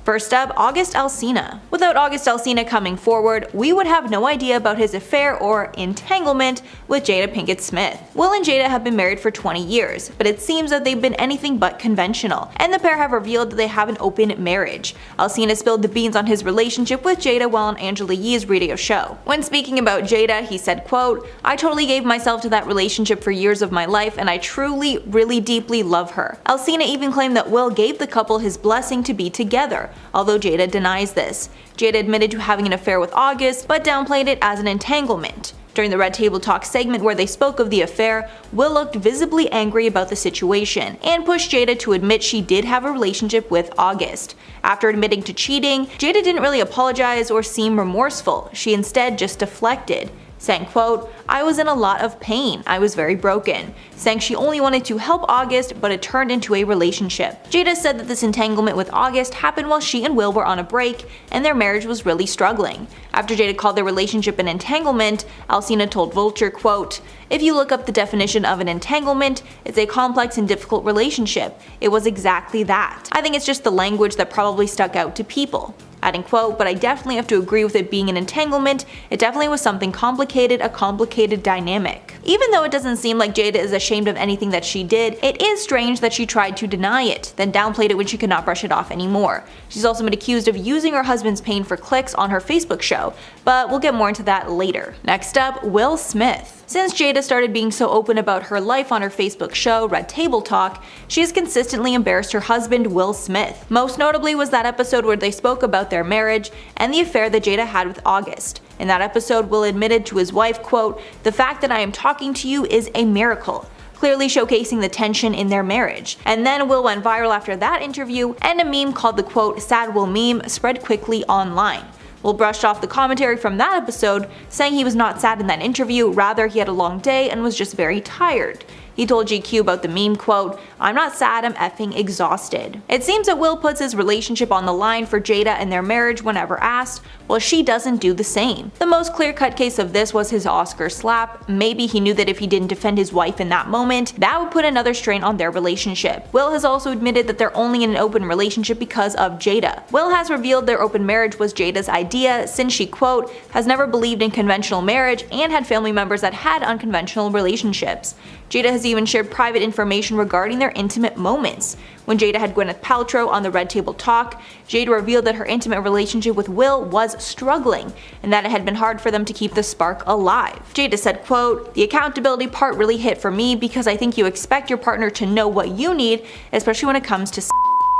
First up, August Alcina. Without August Alcina coming forward, we would have no idea about his affair or entanglement with Jada Pinkett Smith. Will and Jada have been married for 20 years, but it seems that they've been anything but conventional, and the pair have revealed that they have an open marriage. Alcina spilled the beans on his relationship with Jada while on Angela Yee's radio show. When speaking about Jada, he said, quote, "I totally gave myself to that relationship for years of my life, and I truly, really deeply love her." Alcina even claimed that Will gave the couple his blessing to be together, although Jada denies this. Jada admitted to having an affair with August, but downplayed it as an entanglement. During the Red Table Talk segment where they spoke of the affair, Will looked visibly angry about the situation, and pushed Jada to admit she did have a relationship with August. After admitting to cheating, Jada didn't really apologize or seem remorseful, she instead just deflected, saying, quote, "I was in a lot of pain, I was very broken," saying she only wanted to help August, but it turned into a relationship. Jada said that this entanglement with August happened while she and Will were on a break, and their marriage was really struggling. After Jada called their relationship an entanglement, Alcina told Vulture, quote, "If you look up the definition of an entanglement, it's a complex and difficult relationship. It was exactly that. I think it's just the language that probably stuck out to people." Adding, quote, "But I definitely have to agree with it being an entanglement. It definitely was something complicated, a complicated dynamic." Even though it doesn't seem like Jada is ashamed of anything that she did, it is strange that she tried to deny it, then downplayed it when she could not brush it off anymore. She's also been accused of using her husband's pain for clicks on her Facebook show, but we'll get more into that later. Next up, Will Smith. Since Jada started being so open about her life on her Facebook show, Red Table Talk, she has consistently embarrassed her husband, Will Smith. Most notably was that episode where they spoke about their marriage and the affair that Jada had with August. In that episode, Will admitted to his wife, quote, "The fact that I am talking to you is a miracle," clearly showcasing the tension in their marriage. And then Will went viral after that interview, and a meme called the quote, "Sad Will meme" spread quickly online. Will brushed off the commentary from that episode, saying he was not sad in that interview, rather he had a long day and was just very tired. He told GQ about the meme, quote, "I'm not sad, I'm effing exhausted." It seems that Will puts his relationship on the line for Jada and their marriage whenever asked, while she doesn't do the same. The most clear-cut case of this was his Oscar slap. Maybe he knew that if he didn't defend his wife in that moment, that would put another strain on their relationship. Will has also admitted that they're only in an open relationship because of Jada. Will has revealed their open marriage was Jada's idea, since she, quote, "has never believed in conventional marriage and had family members that had unconventional relationships." Jada has even shared private information regarding their intimate moments. When Jada had Gwyneth Paltrow on the Red Table Talk, Jada revealed that her intimate relationship with Will was struggling, and that it had been hard for them to keep the spark alive. Jada said, quote, "The accountability part really hit for me because I think you expect your partner to know what you need, especially when it comes to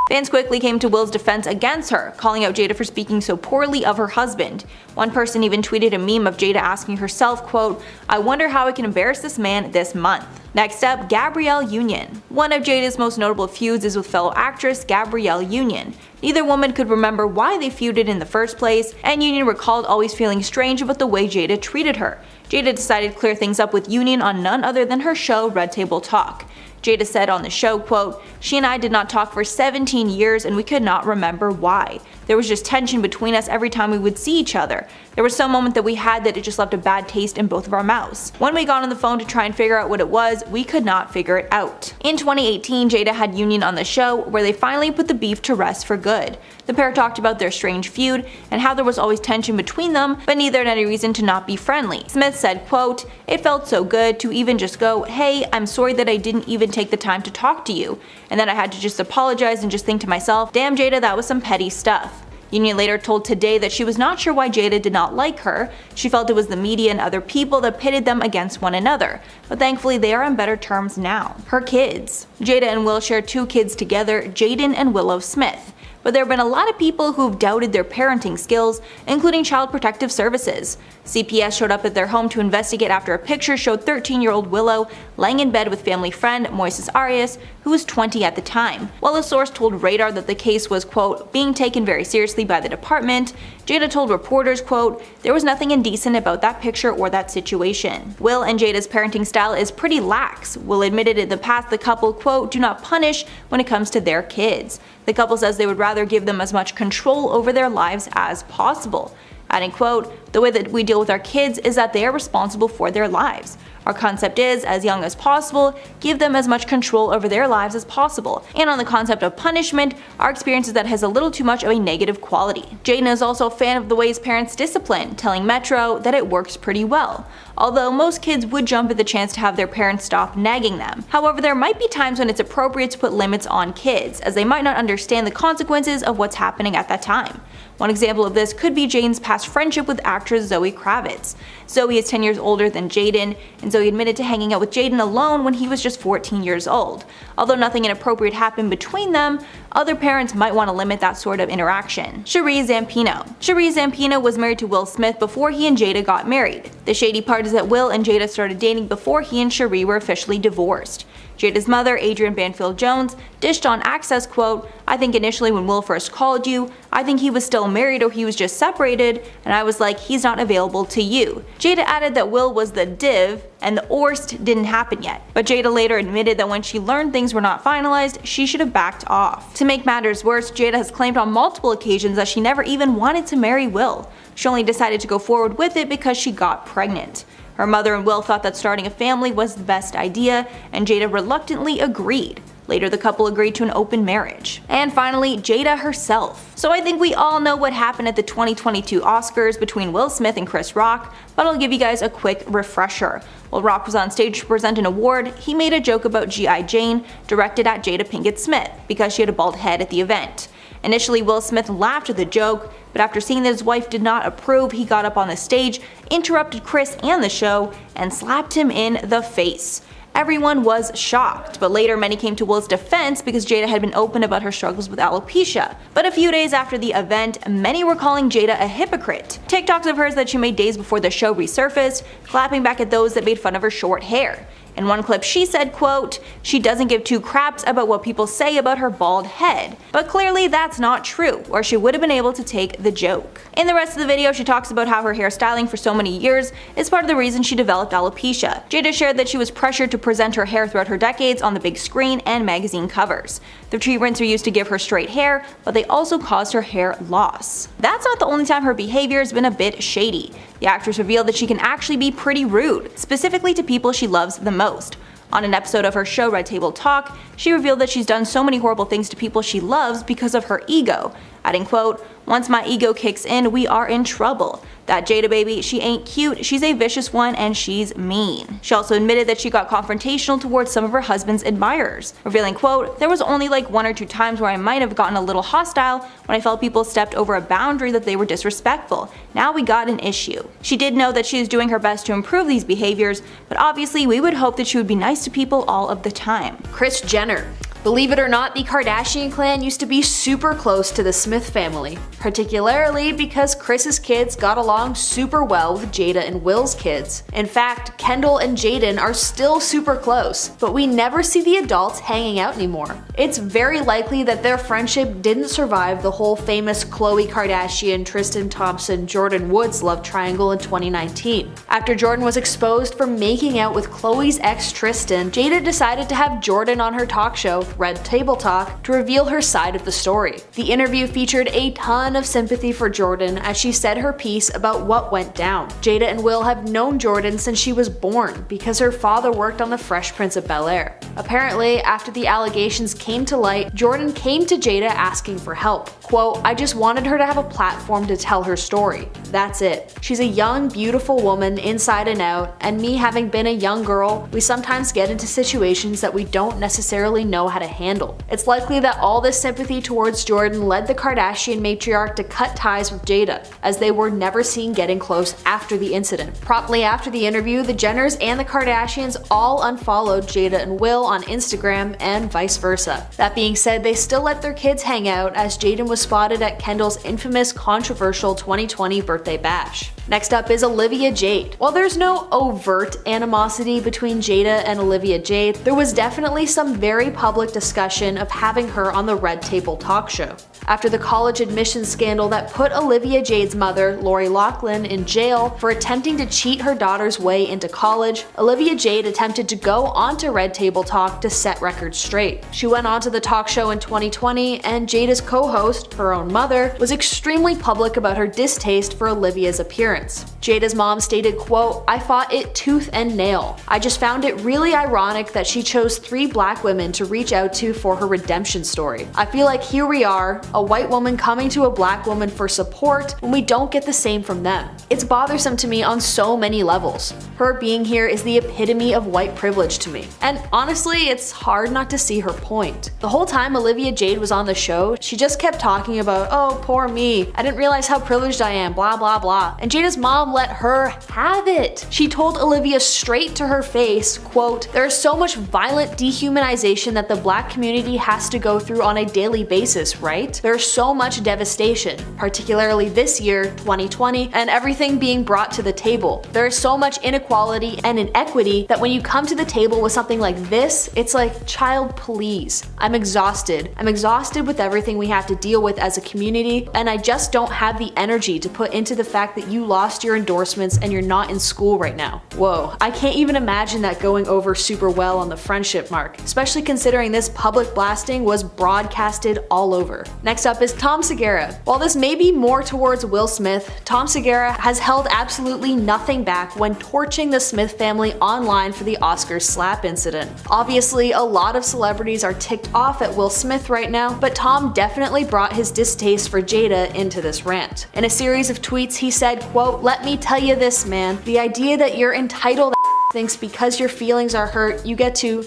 Fans quickly came to Will's defense against her, calling out Jada for speaking so poorly of her husband. One person even tweeted a meme of Jada asking herself, quote, "I wonder how I can embarrass this man this month." Next up, Gabrielle Union. One of Jada's most notable feuds is with fellow actress Gabrielle Union. Neither woman could remember why they feuded in the first place, and Union recalled always feeling strange about the way Jada treated her. Jada decided to clear things up with Union on none other than her show Red Table Talk. Jada said on the show, quote, "She and I did not talk for 17 years and we could not remember why. There was just tension between us every time we would see each other. There was some moment that we had that it just left a bad taste in both of our mouths. When we got on the phone to try and figure out what it was, we could not figure it out." In 2018, Jada had Union on the show where they finally put the beef to rest for good. The pair talked about their strange feud and how there was always tension between them, but neither had any reason to not be friendly. Smith said, quote, "It felt so good to even just go, hey, I'm sorry that I didn't even take the time to talk to you. And then I had to just apologize and just think to myself, damn Jada, that was some petty stuff." Union later told Today that she was not sure why Jada did not like her. She felt it was the media and other people that pitted them against one another, but thankfully they are on better terms now. Her kids. Jada and Will share 2 kids together, Jaden and Willow Smith. But there have been a lot of people who've doubted their parenting skills, including Child Protective Services. CPS showed up at their home to investigate after a picture showed 13-year-old Willow laying in bed with family friend Moises Arias, who was 20 at the time. While a source told Radar that the case was, quote, "being taken very seriously by the department," Jada told reporters, quote, "there was nothing indecent about that picture or that situation." Will and Jada's parenting style is pretty lax. Will admitted in the past the couple, quote, "do not punish when it comes to their kids." The couple says they would rather give them as much control over their lives as possible. Adding, quote, "the way that we deal with our kids is that they are responsible for their lives. Our concept is, as young as possible, give them as much control over their lives as possible. And on the concept of punishment, our experience is that it has a little too much of a negative quality. Jada is also a fan of the ways parents discipline, telling Metro that it works pretty well. Although most kids would jump at the chance to have their parents stop nagging them. However, there might be times when it's appropriate to put limits on kids, as they might not understand the consequences of what's happening at that time. One example of this could be Jaden's past friendship with actress Zoe Kravitz. Zoe is 10 years older than Jaden, and Zoe admitted to hanging out with Jaden alone when he was just 14 years old. Although nothing inappropriate happened between them, other parents might want to limit that sort of interaction. Cherie Zampino. Cherie Zampino was married to Will Smith before he and Jada got married. The shady part is that Will and Jada started dating before he and Cherie were officially divorced. Jada's mother, Adrienne Banfield-Jones, dished on Access, quote, "I think initially when Will first called you, I think he was still married or he was just separated, and I was like, he's not available to you." Jada added that Will was the div, and the orst didn't happen yet. But Jada later admitted that when she learned things were not finalized, she should have backed off. To make matters worse, Jada has claimed on multiple occasions that she never even wanted to marry Will. She only decided to go forward with it because she got pregnant. Her mother and Will thought that starting a family was the best idea, and Jada reluctantly agreed. Later, the couple agreed to an open marriage. And finally, Jada herself. So I think we all know what happened at the 2022 Oscars between Will Smith and Chris Rock, but I'll give you guys a quick refresher. While Rock was on stage to present an award, he made a joke about G.I. Jane directed at Jada Pinkett Smith because she had a bald head at the event. Initially, Will Smith laughed at the joke, but after seeing that his wife did not approve, he got up on the stage, interrupted Chris and the show, and slapped him in the face. Everyone was shocked, but later many came to Will's defense because Jada had been open about her struggles with alopecia. But a few days after the event, many were calling Jada a hypocrite. TikToks of hers that she made days before the show resurfaced, clapping back at those that made fun of her short hair. In one clip she said, quote, "She doesn't give two craps about what people say about her bald head." But clearly that's not true, or she would have been able to take the joke. In the rest of the video, she talks about how her hairstyling for so many years is part of the reason she developed alopecia. Jada shared that she was pressured to present her hair throughout her decades on the big screen and magazine covers. The treatments are used to give her straight hair, but they also caused her hair loss. That's not the only time her behavior has been a bit shady. The actress revealed that she can actually be pretty rude, specifically to people she loves the most. On an episode of her show Red Table Talk, she revealed that she's done so many horrible things to people she loves because of her ego, adding, quote, "Once my ego kicks in, we are in trouble. That Jada baby, she ain't cute, she's a vicious one, and she's mean." She also admitted that she got confrontational towards some of her husband's admirers, revealing, quote, "There was only like 1 or 2 times where I might have gotten a little hostile when I felt people stepped over a boundary that they were disrespectful. Now we got an issue." She did know that she is doing her best to improve these behaviors, but obviously we would hope that she would be nice to people all of the time. Kris Jenner. Believe it or not, the Kardashian clan used to be super close to the Smith family, particularly because Kris's kids got along super well with Jada and Will's kids. In fact, Kendall and Jaden are still super close, but we never see the adults hanging out anymore. It's very likely that their friendship didn't survive the whole famous Khloe Kardashian, Tristan Thompson, Jordyn Woods love triangle in 2019. After Jordyn was exposed for making out with Khloe's ex Tristan, Jada decided to have Jordyn on her talk show, Red Table Talk, to reveal her side of the story. The interview featured a ton of sympathy for Jordyn as she said her piece about what went down. Jada and Will have known Jordyn since she was born because her father worked on The Fresh Prince of Bel-Air. Apparently, after the allegations came to light, Jordyn came to Jada asking for help. Quote, "I just wanted her to have a platform to tell her story. That's it. She's a young, beautiful woman inside and out, and me having been a young girl, we sometimes get into situations that we don't necessarily know how to handle." It's likely that all this sympathy towards Jordyn led the Kardashian matriarch to cut ties with Jada, as they were never seen getting close after the incident. Promptly after the interview, the Jenners and the Kardashians all unfollowed Jada and Will on Instagram and vice versa. That being said, they still let their kids hang out as Jaden was spotted at Kendall's infamous controversial 2020 birthday bash. Next up is Olivia Jade. While there's no overt animosity between Jada and Olivia Jade, there was definitely some very public public discussion of having her on the Red Table Talk Show. After the college admissions scandal that put Olivia Jade's mother, Lori Loughlin, in jail for attempting to cheat her daughter's way into college, Olivia Jade attempted to go onto Red Table Talk to set records straight. She went onto the talk show in 2020, and Jada's co-host, her own mother, was extremely public about her distaste for Olivia's appearance. Jada's mom stated, quote, "I fought it tooth and nail. I just found it really ironic that she chose 3 black women to reach out to for her redemption story. I feel like here we are, a white woman coming to a black woman for support when we don't get the same from them. It's bothersome to me on so many levels. Her being here is the epitome of white privilege to me." And honestly, it's hard not to see her point. The whole time Olivia Jade was on the show, she just kept talking about, "Oh, poor me. I didn't realize how privileged I am, blah blah blah." And Jada's mom let her have it. She told Olivia straight to her face, quote, "There is so much violent dehumanization that the black community has to go through on a daily basis, right? There's so much devastation, particularly this year, 2020, and everything being brought to the table. There is so much inequality and inequity that when you come to the table with something like this, it's like, child, please. I'm exhausted. I'm exhausted with everything we have to deal with as a community, and I just don't have the energy to put into the fact that you lost your endorsements and you're not in school right now." Whoa, I can't even imagine that going over super well on the friendship mark, especially considering this public blasting was broadcasted all over. Next up is Tom Segura. While this may be more towards Will Smith, Tom Segura has held absolutely nothing back when torching the Smith family online for the Oscars slap incident. Obviously, a lot of celebrities are ticked off at Will Smith right now, but Tom definitely brought his distaste for Jada into this rant. In a series of tweets, he said, quote, "Let me tell you this, man. The idea that you're entitled thinks because your feelings are hurt, you get to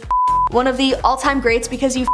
one of the all-time greats because you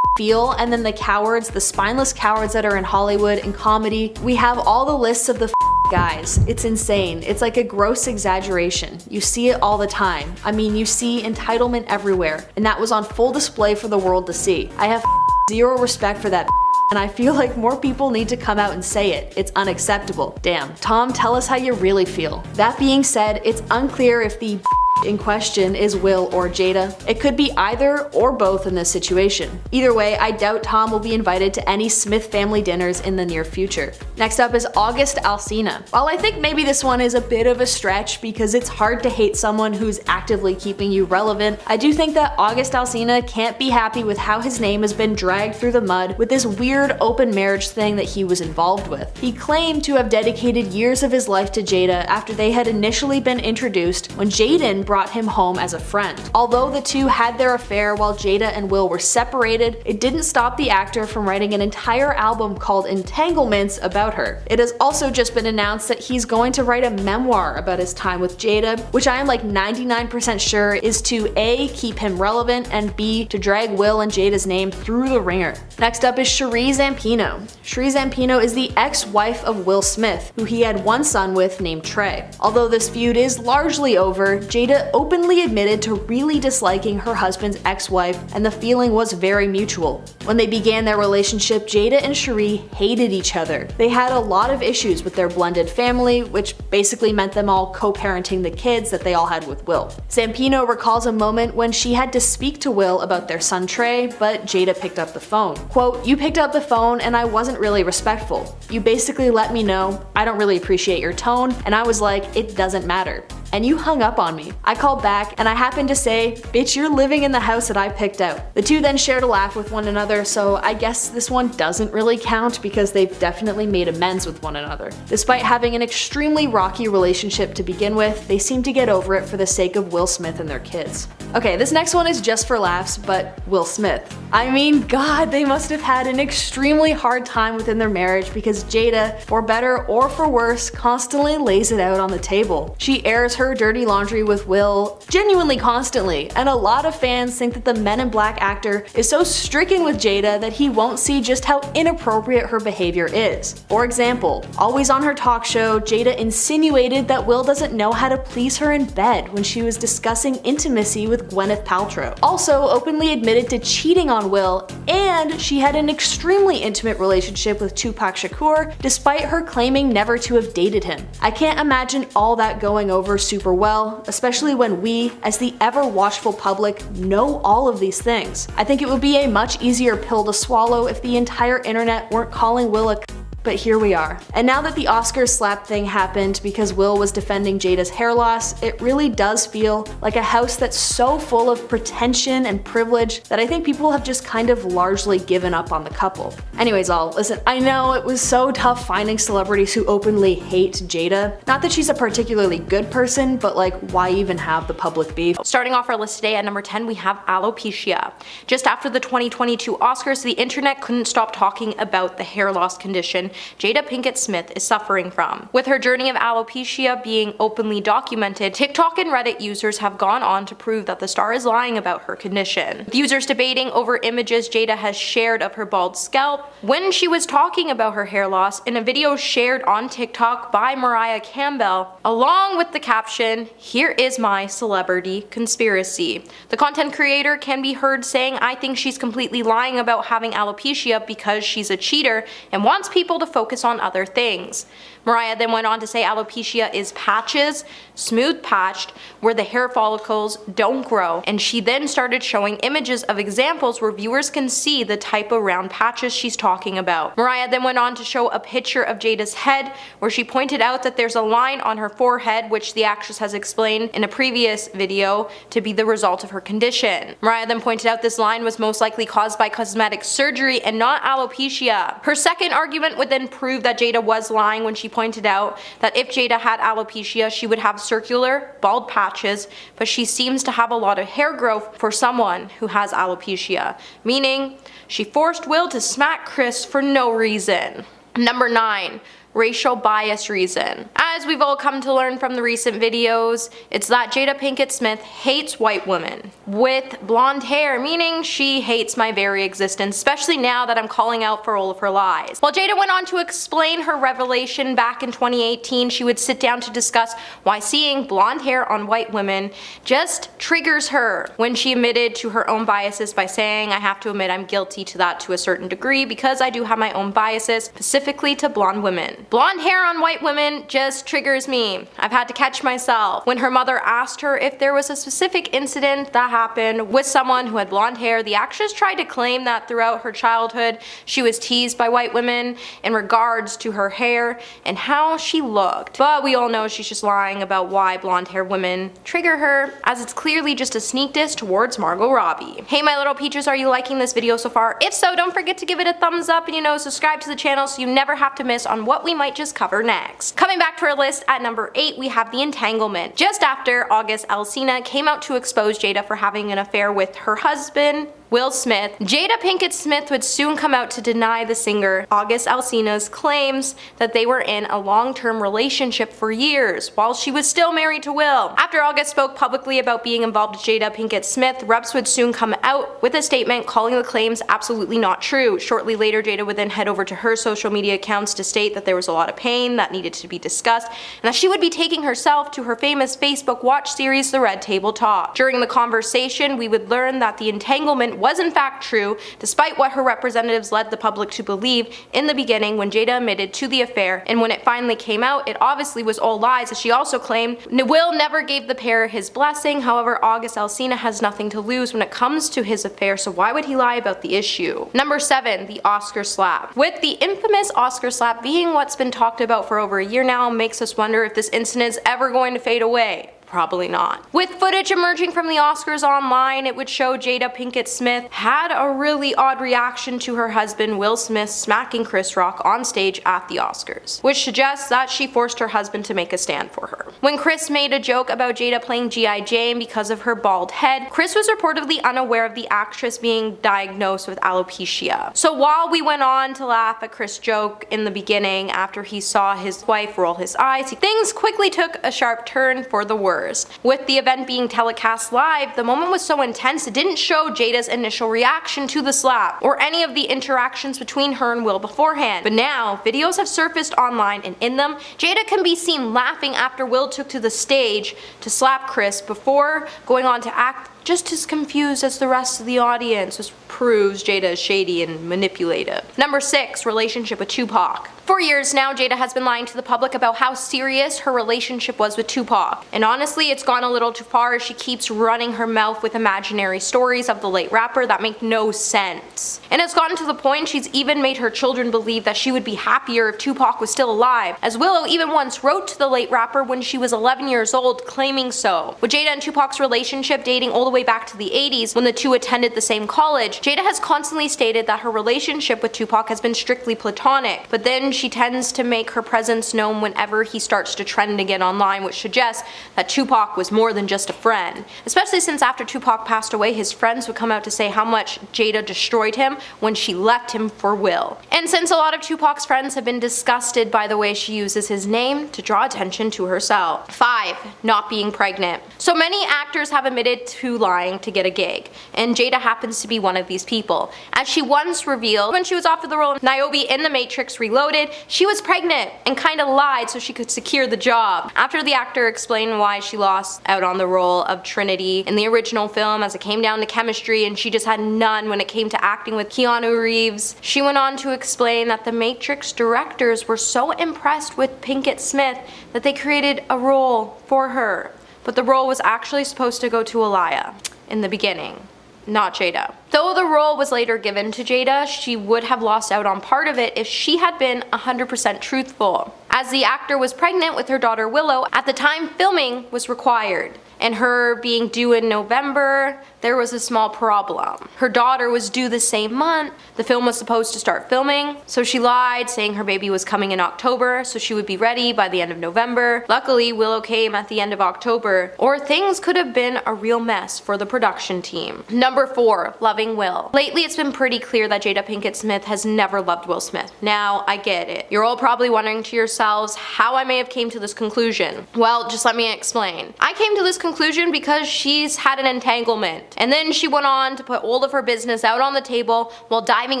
feel, and then the cowards, the spineless cowards that are in Hollywood and comedy. We have all the lists of the guys. It's insane. It's like a gross exaggeration. You see it all the time. I mean, you see entitlement everywhere, and that was on full display for the world to see. I have zero respect for that, and I feel like more people need to come out and say it. It's unacceptable." Damn. Tom, tell us how you really feel. That being said, it's unclear if the in question is Will or Jada. It could be either or both in this situation. Either way, I doubt Tom will be invited to any Smith family dinners in the near future. Next up is August Alcina. While I think maybe this one is a bit of a stretch because it's hard to hate someone who's actively keeping you relevant, I do think that August Alcina can't be happy with how his name has been dragged through the mud with this weird open marriage thing that he was involved with. He claimed to have dedicated years of his life to Jada after they had initially been introduced when Jaden brought him home as a friend. Although the two had their affair while Jada and Will were separated, it didn't stop the actor from writing an entire album called Entanglements about her. It has also just been announced that he's going to write a memoir about his time with Jada, which I am like 99% sure is to A, keep him relevant, and B, to drag Will and Jada's name through the ringer. Next up is Sheree Zampino. Sheree Zampino is the ex-wife of Will Smith, who he had one son with named Trey. Although this feud is largely over, Jada openly admitted to really disliking her husband's ex-wife, and the feeling was very mutual. When they began their relationship, Jada and Sheree hated each other. They had a lot of issues with their blended family, which basically meant them all co-parenting the kids that they all had with Will. Zampino recalls a moment when she had to speak to Will about their son Trey, but Jada picked up the phone. Quote, "You picked up the phone and I wasn't really respectful. You basically let me know, I don't really appreciate your tone, and I was like, it doesn't matter. And you hung up on me. I called back and I happened to say, bitch, you're living in the house that I picked out." The two then shared a laugh with one another, so I guess this one doesn't really count because they've definitely made amends with one another. Despite having an extremely rocky relationship to begin with, they seem to get over it for the sake of Will Smith and their kids. Okay, this next one is just for laughs, but Will Smith. I mean, God, they must have had an extremely hard time within their marriage because Jada, for better or for worse, constantly lays it out on the table. She airs her dirty laundry with Will genuinely constantly, and a lot of fans think that the Men in Black actor is so stricken with Jada that he won't see just how inappropriate her behavior is. For example, always on her talk show, Jada insinuated that Will doesn't know how to please her in bed when she was discussing intimacy with Gwyneth Paltrow. Also openly admitted to cheating on Will, and she had an extremely intimate relationship with Tupac Shakur despite her claiming never to have dated him. I can't imagine all that going over super well, especially when we, as the ever-watchful public, know all of these things. I think it would be a much easier pill to swallow if the entire internet weren't calling Will a but here we are. And now that the Oscars slap thing happened because Will was defending Jada's hair loss, it really does feel like a house that's so full of pretension and privilege that I think people have just kind of largely given up on the couple. Anyways, listen, I know it was so tough finding celebrities who openly hate Jada. Not that she's a particularly good person, but like, why even have the public beef? Starting off our list today at number 10, we have alopecia. Just after the 2022 Oscars, the internet couldn't stop talking about the hair loss condition Jada Pinkett Smith is suffering from. With her journey of alopecia being openly documented, TikTok and Reddit users have gone on to prove that the star is lying about her condition. With users debating over images Jada has shared of her bald scalp when she was talking about her hair loss in a video shared on TikTok by Mariah Campbell, along with the caption, "Here is my celebrity conspiracy." The content creator can be heard saying, "I think she's completely lying about having alopecia because she's a cheater and wants people to focus on other things." Mariah then went on to say alopecia is patches, smooth patched, where the hair follicles don't grow, and she then started showing images of examples where viewers can see the type of round patches she's talking about. Mariah then went on to show a picture of Jada's head, where she pointed out that there's a line on her forehead, which the actress has explained in a previous video to be the result of her condition. Mariah then pointed out this line was most likely caused by cosmetic surgery and not alopecia. Her second argument would then prove that Jada was lying when she pointed out that if Jada had alopecia, she would have circular, bald patches, but she seems to have a lot of hair growth for someone who has alopecia, meaning she forced Will to smack Kris for no reason. Number 9. Racial bias reason. As we've all come to learn from the recent videos, it's that Jada Pinkett Smith hates white women with blonde hair, meaning she hates my very existence, especially now that I'm calling out for all of her lies. While Jada went on to explain her revelation back in 2018, she would sit down to discuss why seeing blonde hair on white women just triggers her, when she admitted to her own biases by saying, "I have to admit I'm guilty to that to a certain degree because I do have my own biases, specifically to blonde women. Blonde hair on white women just triggers me. I've had to catch myself." When her mother asked her if there was a specific incident that happened with someone who had blonde hair, the actress tried to claim that throughout her childhood she was teased by white women in regards to her hair and how she looked. But we all know she's just lying about why blonde hair women trigger her, as it's clearly just a sneak diss towards Margot Robbie. Hey my little peaches, are you liking this video so far? If so, don't forget to give it a thumbs up and subscribe to the channel so you never have to miss on what we might just cover next. Coming back to our list at number 8, we have the entanglement. Just after August Alcina came out to expose Jada for having an affair with her husband, Will Smith, Jada Pinkett Smith would soon come out to deny the singer August Alcina's claims that they were in a long-term relationship for years while she was still married to Will. After August spoke publicly about being involved with Jada Pinkett Smith, reps would soon come out with a statement calling the claims absolutely not true. Shortly later, Jada would then head over to her social media accounts to state that there was a lot of pain that needed to be discussed and that she would be taking herself to her famous Facebook watch series, The Red Table Talk. During the conversation, we would learn that the entanglement was in fact true, despite what her representatives led the public to believe in the beginning when Jada admitted to the affair, and when it finally came out, it obviously was all lies, as she also claimed Will never gave the pair his blessing. However, August Alcina has nothing to lose when it comes to his affair, so why would he lie about the issue? Number 7, the Oscar slap. With the infamous Oscar slap being what's been talked about for over a year now, makes us wonder if this incident is ever going to fade away. Probably not. With footage emerging from the Oscars online, it would show Jada Pinkett Smith had a really odd reaction to her husband Will Smith smacking Chris Rock on stage at the Oscars, which suggests that she forced her husband to make a stand for her. When Chris made a joke about Jada playing G.I. Jane because of her bald head, Chris was reportedly unaware of the actress being diagnosed with alopecia. So while we went on to laugh at Chris' joke in the beginning after he saw his wife roll his eyes, things quickly took a sharp turn for the worse. With the event being telecast live, the moment was so intense it didn't show Jada's initial reaction to the slap, or any of the interactions between her and Will beforehand. But now, videos have surfaced online, and in them, Jada can be seen laughing after Will took to the stage to slap Chris before going on to act just as confused as the rest of the audience, which proves Jada is shady and manipulative. Number 6, relationship with Tupac. For years now, Jada has been lying to the public about how serious her relationship was with Tupac. And honestly, it's gone a little too far as she keeps running her mouth with imaginary stories of the late rapper that make no sense. And it's gotten to the point she's even made her children believe that she would be happier if Tupac was still alive, as Willow even once wrote to the late rapper when she was 11 years old claiming so. With Jada and Tupac's relationship dating all the way back to the 80s when the two attended the same college, Jada has constantly stated that her relationship with Tupac has been strictly platonic, but then she tends to make her presence known whenever he starts to trend again online, which suggests that Tupac was more than just a friend. Especially since after Tupac passed away, his friends would come out to say how much Jada destroyed him when she left him for Will. And since a lot of Tupac's friends have been disgusted by the way she uses his name to draw attention to herself. 5. Not being pregnant. So many actors have admitted to lying to get a gig, and Jada happens to be one of these people. As she once revealed when she was offered the role of Niobe in The Matrix Reloaded, she was pregnant and kinda lied so she could secure the job. After the actor explained why she lost out on the role of Trinity in the original film as it came down to chemistry and she just had none when it came to acting with Keanu Reeves, she went on to explain that the Matrix directors were so impressed with Pinkett Smith that they created a role for her. But the role was actually supposed to go to Aliyah in the beginning, not Jada. Though the role was later given to Jada, she would have lost out on part of it if she had been 100% truthful, as the actor was pregnant with her daughter Willow at the time filming was required. And her being due in November, there was a small problem. Her daughter was due the same month. The film was supposed to start filming, so she lied, saying her baby was coming in October, so she would be ready by the end of November. Luckily, Willow came at the end of October, or things could have been a real mess for the production team. Number 4, loving Will. Lately, it's been pretty clear that Jada Pinkett Smith has never loved Will Smith. Now, I get it. You're all probably wondering to yourselves how I may have came to this conclusion. Well, just let me explain. I came to this conclusion because she's had an entanglement, and then she went on to put all of her business out on the table while diving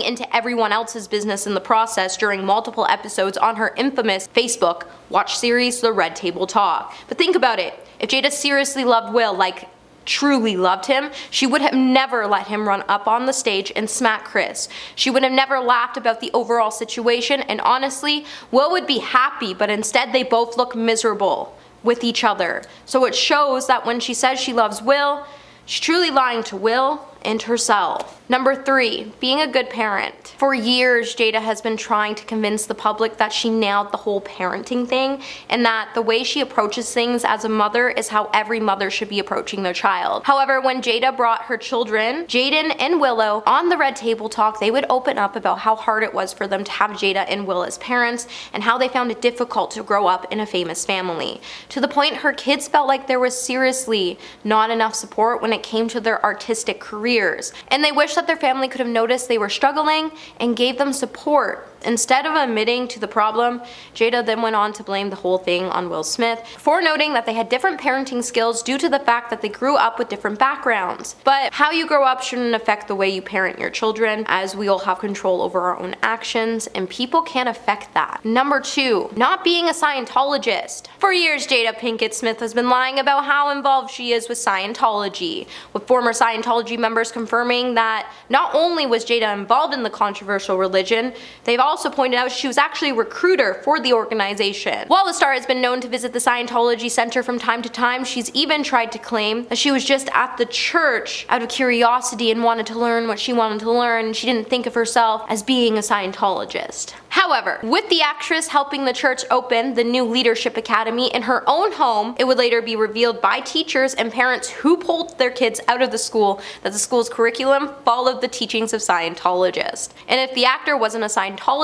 into everyone else's business in the process during multiple episodes on her infamous Facebook watch series The Red Table Talk. But think about it. If Jada seriously loved Will, like truly loved him, she would have never let him run up on the stage and smack Kris. She would have never laughed about the overall situation, and honestly, Will would be happy, but instead they both look miserable with each other. So it shows that when she says she loves Will, she's truly lying to Will and herself. Number 3, being a good parent. For years, Jada has been trying to convince the public that she nailed the whole parenting thing, and that the way she approaches things as a mother is how every mother should be approaching their child. However, when Jada brought her children, Jaden and Willow, on the Red Table Talk, they would open up about how hard it was for them to have Jada and Will as parents, and how they found it difficult to grow up in a famous family. To the point her kids felt like there was seriously not enough support when it came to their artistic careers, and they wished that their family could have noticed they were struggling and gave them support. Instead of admitting to the problem, Jada then went on to blame the whole thing on Will Smith, for noting that they had different parenting skills due to the fact that they grew up with different backgrounds. But how you grow up shouldn't affect the way you parent your children, as we all have control over our own actions, and people can't affect that. Number 2, not being a Scientologist. For years, Jada Pinkett Smith has been lying about how involved she is with Scientology, with former Scientology members confirming that not only was Jada involved in the controversial religion, they've also pointed out she was actually a recruiter for the organization. While the star has been known to visit the Scientology Center from time to time, she's even tried to claim that she was just at the church out of curiosity and wanted to learn what she wanted to learn, and she didn't think of herself as being a Scientologist. However, with the actress helping the church open the new leadership academy in her own home, it would later be revealed by teachers and parents who pulled their kids out of the school that the school's curriculum followed the teachings of Scientologists. And if the actor wasn't a Scientologist,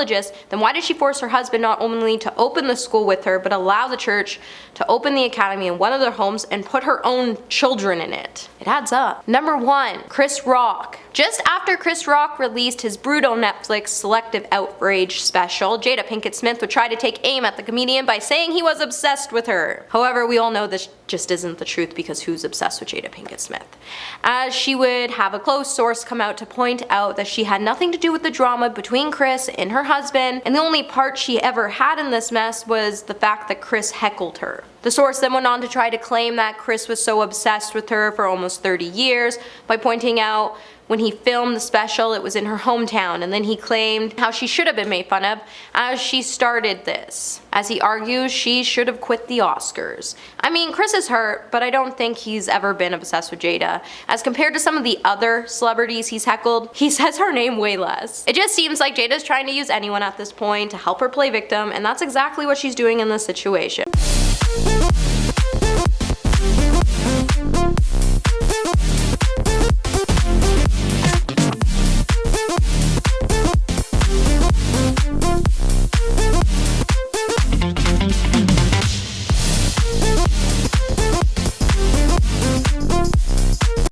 then why did she force her husband not only to open the school with her, but allow the church to open the academy in one of their homes and put her own children in it? It adds up. Number 1, Chris Rock. Just after Chris Rock released his brutal Netflix Selective Outrage special, Jada Pinkett Smith would try to take aim at the comedian by saying he was obsessed with her. However, we all know this just isn't the truth, because who's obsessed with Jada Pinkett Smith? As she would have a close source come out to point out that she had nothing to do with the drama between Chris and her husband, and the only part she ever had in this mess was the fact that Chris heckled her. The source then went on to try to claim that Kris was so obsessed with her for almost 30 years by pointing out when he filmed the special, it was in her hometown, and then he claimed how she should have been made fun of as she started this. As he argues, she should have quit the Oscars. I mean, Kris is hurt, but I don't think he's ever been obsessed with Jada. As compared to some of the other celebrities he's heckled, he says her name way less. It just seems like Jada's trying to use anyone at this point to help her play victim, and that's exactly what she's doing in this situation.